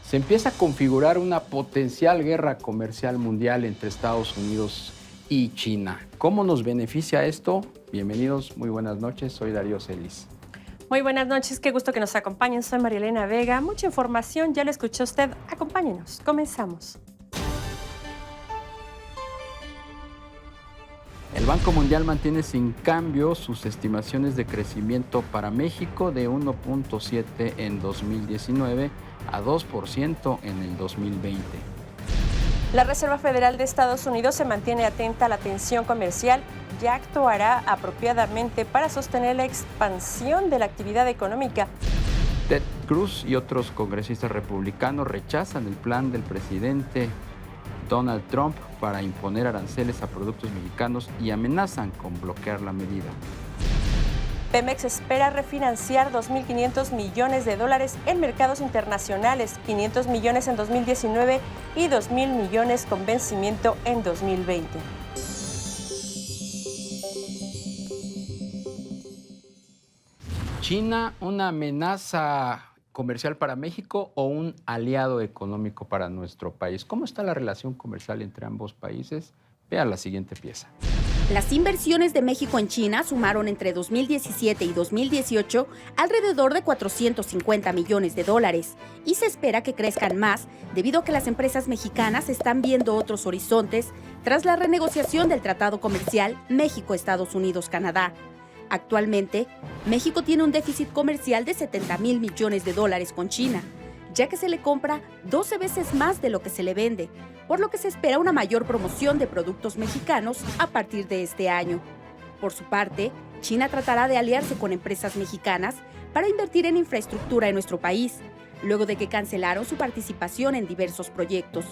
Se empieza a configurar una potencial guerra comercial mundial entre Estados Unidos y China. ¿Cómo nos beneficia esto? Bienvenidos, muy buenas noches, soy Darío Celis. Muy buenas noches, qué gusto que nos acompañen. Soy Marielena Vega. Mucha información, ya lo escuchó usted. Acompáñenos, comenzamos. El Banco Mundial mantiene sin cambio sus estimaciones de crecimiento para México de 1.7 en 2019 a 2% en el 2020. La Reserva Federal de Estados Unidos se mantiene atenta a la tensión comercial y actuará apropiadamente para sostener la expansión de la actividad económica. Ted Cruz y otros congresistas republicanos rechazan el plan del presidente Donald Trump para imponer aranceles a productos mexicanos y amenazan con bloquear la medida. Pemex espera refinanciar 2.500 millones de dólares en mercados internacionales, 500 millones en 2019 y 2.000 millones con vencimiento en 2020. ¿China una amenaza comercial para México o un aliado económico para nuestro país? ¿Cómo está la relación comercial entre ambos países? Vea la siguiente pieza. Las inversiones de México en China sumaron entre 2017 y 2018 alrededor de 450 millones de dólares y se espera que crezcan más debido a que las empresas mexicanas están viendo otros horizontes tras la renegociación del Tratado Comercial México-Estados Unidos-Canadá. Actualmente, México tiene un déficit comercial de 70,000 millones de dólares con China, ya que se le compra 12 veces más de lo que se le vende, por lo que se espera una mayor promoción de productos mexicanos a partir de este año. Por su parte, China tratará de aliarse con empresas mexicanas para invertir en infraestructura en nuestro país, luego de que cancelaron su participación en diversos proyectos.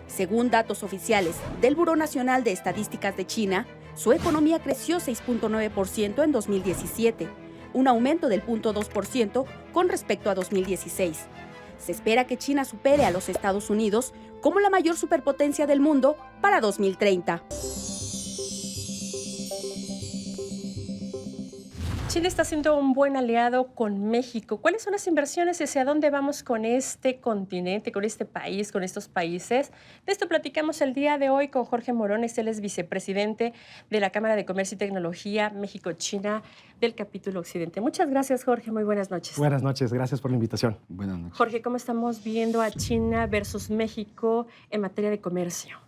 Según datos oficiales del Buró Nacional de Estadísticas de China, su economía creció 6.9% en 2017, un aumento del 0.2% con respecto a 2016. Se espera que China supere a los Estados Unidos como la mayor superpotencia del mundo para 2030. Chile está siendo un buen aliado con México. ¿Cuáles son las inversiones y hacia dónde vamos con este continente, con este país, con estos países? De esto platicamos el día de hoy con Jorge Morones. Él es vicepresidente de la Cámara de Comercio y Tecnología México-China del capítulo Occidente. Muchas gracias, Jorge. Muy buenas noches. Buenas noches. Gracias por la invitación. Buenas noches. Jorge, ¿cómo estamos viendo a China versus México en materia de comercio?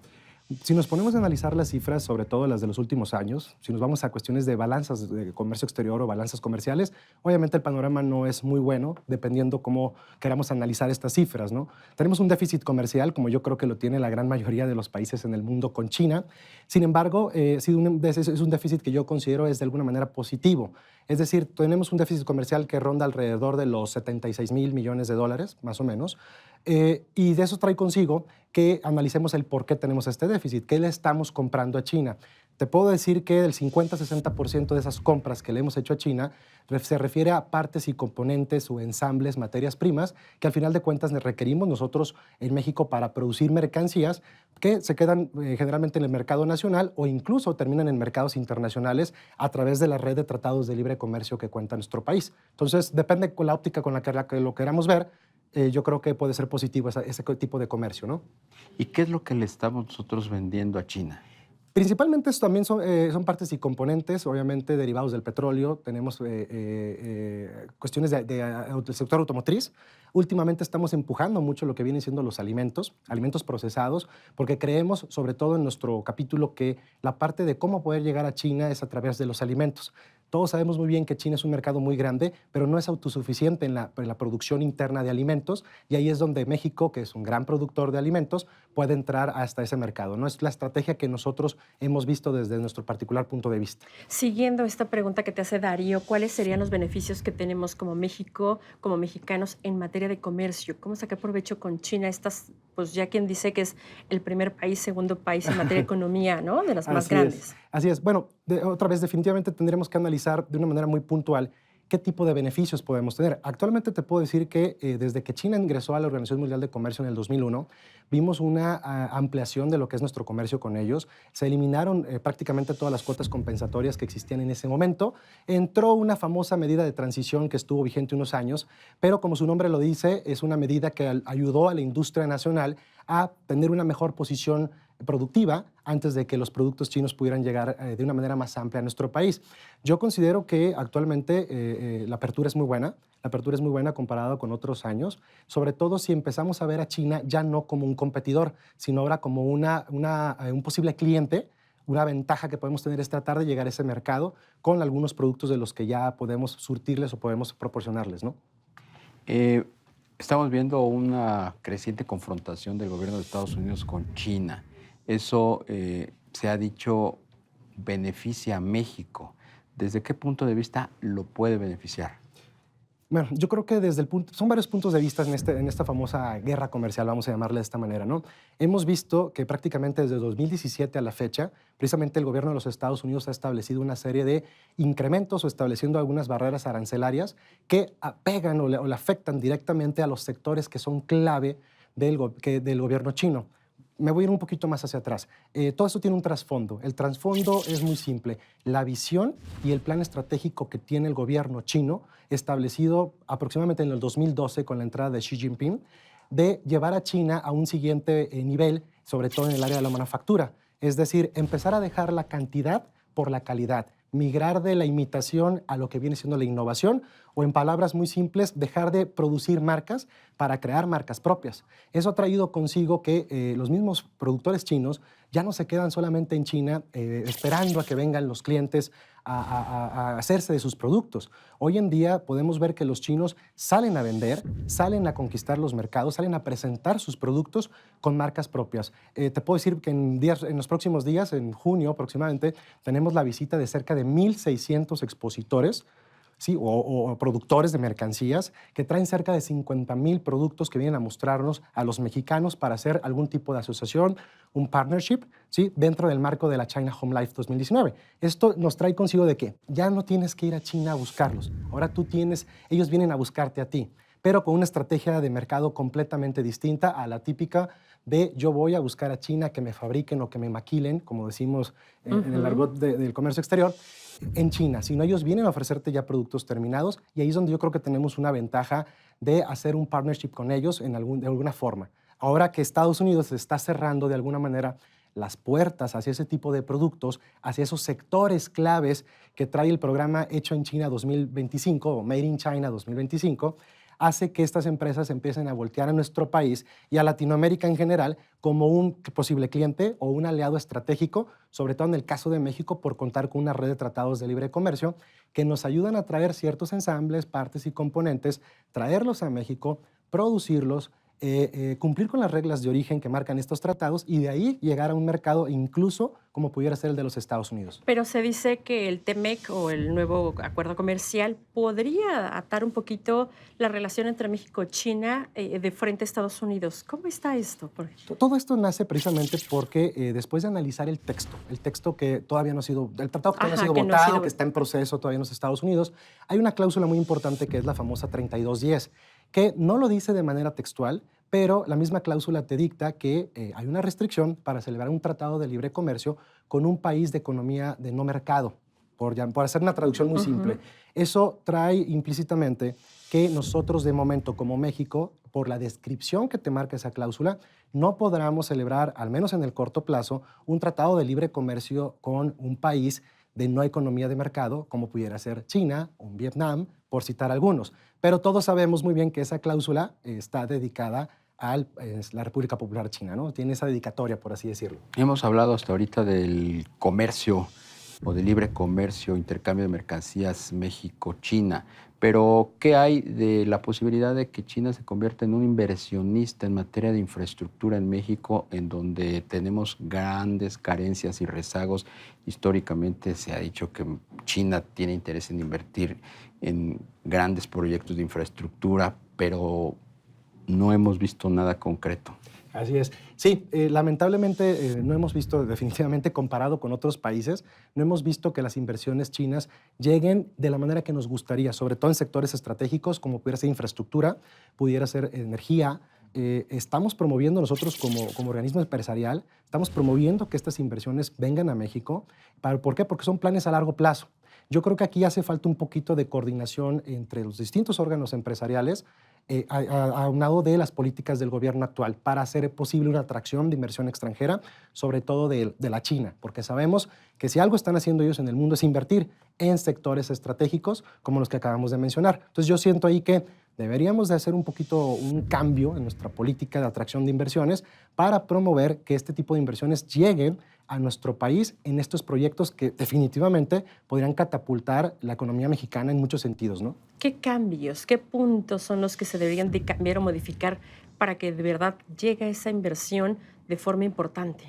Si nos ponemos a analizar las cifras, sobre todo las de los últimos años, si nos vamos a cuestiones de balanzas de comercio exterior o balanzas comerciales, obviamente el panorama no es muy bueno, dependiendo cómo queramos analizar estas cifras, ¿no? Tenemos un déficit comercial, como yo creo que lo tiene la gran mayoría de los países en el mundo con China. Sin embargo, es un déficit que yo considero es de alguna manera positivo. Es decir, tenemos un déficit comercial que ronda alrededor de los 76,000 millones de dólares, más o menos, y de eso trae consigo que analicemos el por qué tenemos este déficit, qué le estamos comprando a China. Te puedo decir que el 50-60% de esas compras que le hemos hecho a China se refiere a partes y componentes o ensambles, materias primas, que al final de cuentas requerimos nosotros en México para producir mercancías que se quedan generalmente en el mercado nacional o incluso terminan en mercados internacionales a través de la red de tratados de libre comercio que cuenta nuestro país. Entonces, depende con la óptica con la que lo queramos ver, yo creo que puede ser positivo ese tipo de comercio, ¿no? ¿Y qué es lo que le estamos nosotros vendiendo a China? Principalmente también son partes y componentes, obviamente derivados del petróleo. Tenemos cuestiones del sector automotriz. Últimamente estamos empujando mucho lo que vienen siendo los alimentos procesados, porque creemos, sobre todo en nuestro capítulo, que la parte de cómo poder llegar a China es a través de los alimentos. Todos sabemos muy bien que China es un mercado muy grande, pero no es autosuficiente en la producción interna de alimentos, y ahí es donde México, que es un gran productor de alimentos, puede entrar hasta ese mercado. ¿No? Es la estrategia que nosotros hemos visto desde nuestro particular punto de vista. Siguiendo esta pregunta que te hace Darío, ¿cuáles serían los beneficios que tenemos como México, como mexicanos, en materia de comercio? ¿Cómo sacar provecho con China? Pues ya quien dice que es el primer país, segundo país en materia de economía, ¿no? De las más grandes. Así es. Bueno, otra vez, definitivamente tendremos que analizar de una manera muy puntual ¿qué tipo de beneficios podemos tener? Actualmente te puedo decir que desde que China ingresó a la Organización Mundial de Comercio en el 2001, vimos una ampliación de lo que es nuestro comercio con ellos. Se eliminaron prácticamente todas las cuotas compensatorias que existían en ese momento. Entró una famosa medida de transición que estuvo vigente unos años, pero como su nombre lo dice, es una medida que ayudó a la industria nacional a tener una mejor posición productiva antes de que los productos chinos pudieran llegar de una manera más amplia a nuestro país. Yo considero que actualmente la apertura es muy buena. La apertura es muy buena comparada con otros años, sobre todo si empezamos a ver a China ya no como un competidor, sino ahora como un posible cliente. Una ventaja que podemos tener es tratar de llegar a ese mercado con algunos productos de los que ya podemos surtirles o podemos proporcionarles, ¿no? Estamos viendo una creciente confrontación del gobierno de Estados Unidos con China. Eso se ha dicho beneficia a México. ¿Desde qué punto de vista lo puede beneficiar? Bueno, yo creo que son varios puntos de vista en esta famosa guerra comercial, vamos a llamarle de esta manera, ¿no? Hemos visto que prácticamente desde 2017 a la fecha, precisamente el gobierno de los Estados Unidos ha establecido una serie de incrementos o estableciendo algunas barreras arancelarias que apegan o le afectan directamente a los sectores que son clave del gobierno chino. Me voy a ir un poquito más hacia atrás. Todo esto tiene un trasfondo. El trasfondo es muy simple. La visión y el plan estratégico que tiene el gobierno chino, establecido aproximadamente en el 2012 con la entrada de Xi Jinping, de llevar a China a un siguiente nivel, sobre todo en el área de la manufactura. Es decir, empezar a dejar la cantidad por la calidad, migrar de la imitación a lo que viene siendo la innovación, o en palabras muy simples, dejar de producir marcas para crear marcas propias. Eso ha traído consigo que los mismos productores chinos ya no se quedan solamente en China esperando a que vengan los clientes a hacerse de sus productos. Hoy en día podemos ver que los chinos salen a vender, salen a conquistar los mercados, salen a presentar sus productos con marcas propias. Te puedo decir que en los próximos días, en junio aproximadamente, tenemos la visita de cerca de 1,600 expositores, ¿sí? o productores de mercancías que traen cerca de 50,000 productos que vienen a mostrarnos a los mexicanos para hacer algún tipo de asociación, un partnership, ¿sí? dentro del marco de la China Home Life 2019. Esto nos trae consigo de que ya no tienes que ir a China a buscarlos. Ahora ellos vienen a buscarte a ti, pero con una estrategia de mercado completamente distinta a la típica de yo voy a buscar a China que me fabriquen o que me maquilen, como decimos en el argot del comercio exterior, en China, sino ellos vienen a ofrecerte ya productos terminados y ahí es donde yo creo que tenemos una ventaja de hacer un partnership con ellos de alguna forma. Ahora que Estados Unidos está cerrando de alguna manera las puertas hacia ese tipo de productos, hacia esos sectores claves que trae el programa Hecho en China 2025 o Made in China 2025, hace que estas empresas empiecen a voltear a nuestro país y a Latinoamérica en general como un posible cliente o un aliado estratégico, sobre todo en el caso de México, por contar con una red de tratados de libre comercio que nos ayudan a traer ciertos ensambles, partes y componentes, traerlos a México, producirlos, cumplir con las reglas de origen que marcan estos tratados y de ahí llegar a un mercado incluso como pudiera ser el de los Estados Unidos. Pero se dice que el TEMEC o el nuevo acuerdo comercial podría atar un poquito la relación entre México y China de frente a Estados Unidos. ¿Cómo está esto? Todo esto nace precisamente porque después de analizar el texto que todavía no ha sido, el tratado que todavía no ha sido votado, que está en proceso todavía en los Estados Unidos, hay una cláusula muy importante que es la famosa 3210, que no lo dice de manera textual, pero la misma cláusula te dicta que hay una restricción para celebrar un tratado de libre comercio con un país de economía de no mercado, por hacer una traducción muy simple. Eso trae implícitamente que nosotros de momento como México, por la descripción que te marca esa cláusula, no podremos celebrar, al menos en el corto plazo, un tratado de libre comercio con un país de no economía de mercado, como pudiera ser China o Vietnam, por citar algunos. Pero todos sabemos muy bien que esa cláusula está dedicada a la República Popular China, ¿no? Tiene esa dedicatoria, por así decirlo. Hemos hablado hasta ahorita del comercio o de libre comercio, intercambio de mercancías México-China, pero ¿qué hay de la posibilidad de que China se convierta en un inversionista en materia de infraestructura en México, en donde tenemos grandes carencias y rezagos? Históricamente se ha dicho que China tiene interés en invertir en grandes proyectos de infraestructura, pero no hemos visto nada concreto. Así es. Sí, lamentablemente no hemos visto, definitivamente comparado con otros países, no hemos visto que las inversiones chinas lleguen de la manera que nos gustaría, sobre todo en sectores estratégicos como pudiera ser infraestructura, pudiera ser energía. Estamos promoviendo nosotros como organismo empresarial, estamos promoviendo que estas inversiones vengan a México. ¿Por qué? Porque son planes a largo plazo. Yo creo que aquí hace falta un poquito de coordinación entre los distintos órganos empresariales, aunado de las políticas del gobierno actual para hacer posible una atracción de inversión extranjera, sobre todo de la China, porque sabemos que si algo están haciendo ellos en el mundo es invertir en sectores estratégicos como los que acabamos de mencionar. Entonces yo siento ahí que deberíamos de hacer un poquito un cambio en nuestra política de atracción de inversiones para promover que este tipo de inversiones lleguen a nuestro país en estos proyectos que definitivamente podrían catapultar la economía mexicana en muchos sentidos, ¿no? ¿Qué cambios, qué puntos son los que se deberían de cambiar o modificar para que de verdad llegue esa inversión de forma importante?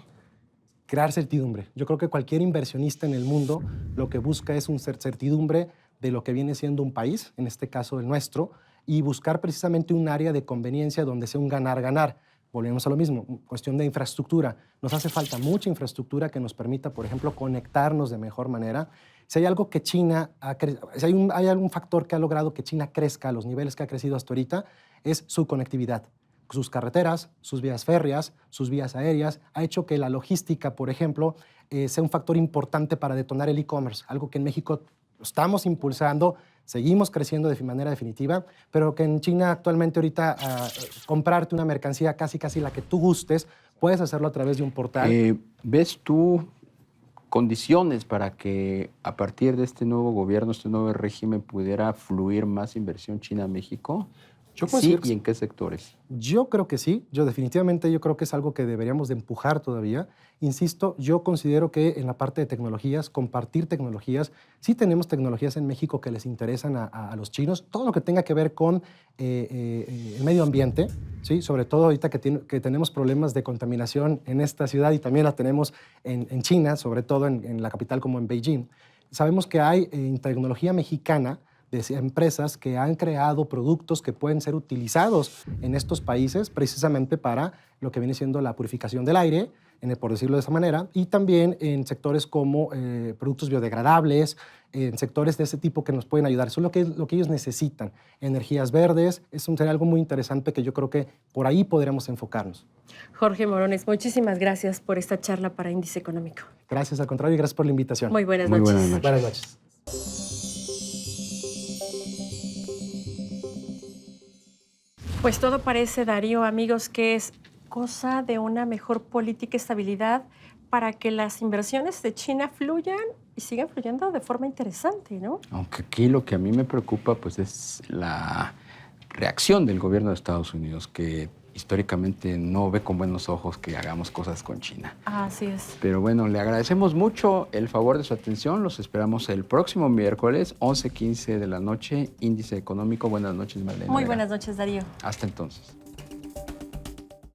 Crear certidumbre. Yo creo que cualquier inversionista en el mundo lo que busca es una certidumbre de lo que viene siendo un país, en este caso el nuestro, y buscar precisamente un área de conveniencia donde sea un ganar-ganar. Volvemos a lo mismo, cuestión de infraestructura. Nos hace falta mucha infraestructura que nos permita, por ejemplo, conectarnos de mejor manera. Si hay algo que China, si hay algún factor que ha logrado que China crezca a los niveles que ha crecido hasta ahorita, es su conectividad. Sus carreteras, sus vías férreas, sus vías aéreas, ha hecho que la logística, por ejemplo, sea un factor importante para detonar el e-commerce, algo que en México estamos impulsando, seguimos creciendo de manera definitiva, pero que en China actualmente ahorita comprarte una mercancía casi la que tú gustes, puedes hacerlo a través de un portal. ¿Ves tú condiciones para que a partir de este nuevo gobierno, este nuevo régimen, pudiera fluir más inversión china a México? Sí, ¿y en qué sectores? Yo creo que sí, yo creo que es algo que deberíamos de empujar todavía. Insisto, yo considero que en la parte de tecnologías, compartir tecnologías, sí tenemos tecnologías en México que les interesan a los chinos, todo lo que tenga que ver con el medio ambiente, ¿sí? Sobre todo ahorita que tenemos problemas de contaminación en esta ciudad y también la tenemos en China, sobre todo en la capital como en Beijing. Sabemos que hay tecnología mexicana de empresas que han creado productos que pueden ser utilizados en estos países precisamente para lo que viene siendo la purificación del aire, por decirlo de esa manera, y también en sectores como productos biodegradables, en sectores de ese tipo que nos pueden ayudar. Eso es lo que ellos necesitan. Energías verdes, sería algo muy interesante que yo creo que por ahí podríamos enfocarnos. Jorge Morones, muchísimas gracias por esta charla para Índice Económico. Gracias, al contrario, y gracias por la invitación. Muy buenas noches. Buenas noches. Pues todo parece, Darío, amigos, que es cosa de una mejor política y estabilidad para que las inversiones de China fluyan y sigan fluyendo de forma interesante, ¿no? Aunque aquí lo que a mí me preocupa pues es la reacción del gobierno de Estados Unidos, que históricamente no ve con buenos ojos que hagamos cosas con China. Así es. Pero bueno, le agradecemos mucho el favor de su atención. Los esperamos el próximo miércoles, 11:15 de la noche, Índice Económico. Buenas noches, Marlene. Muy buenas noches, Darío. Hasta entonces.